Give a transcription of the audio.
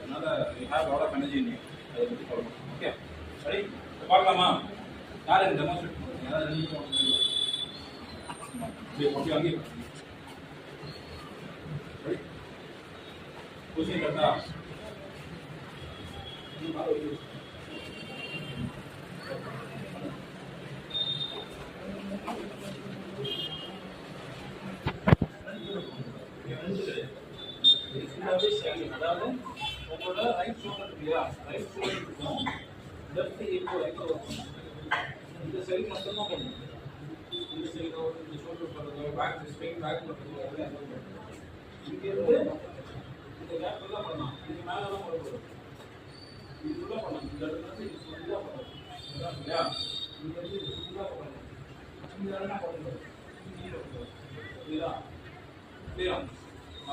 அதனால you have a lot of energy in you. அதை பற்றி சொல்லணும். ஓகே சரி பார்க்கலாமா? யார் எனக்கு டெமோன்ஸ்ட்ரேட் பண்ணுங்க. யாராவது ரெண்டு ஓகே அங்கே சரி कोशिश करता அதாவது உங்களோட ரைட் ஷோல்டர் இல்லையா, ரைட் ஷோல்டருக்கும் லெஃப்ட் ஈக்குவல் இந்த சைடு மட்டும் தான் பண்ணும். இந்த சைடு இந்த ஷோல்டர் பண்ணுறது பேக் ஸ்ட்ரெயிட் பேக் பண்ணுறது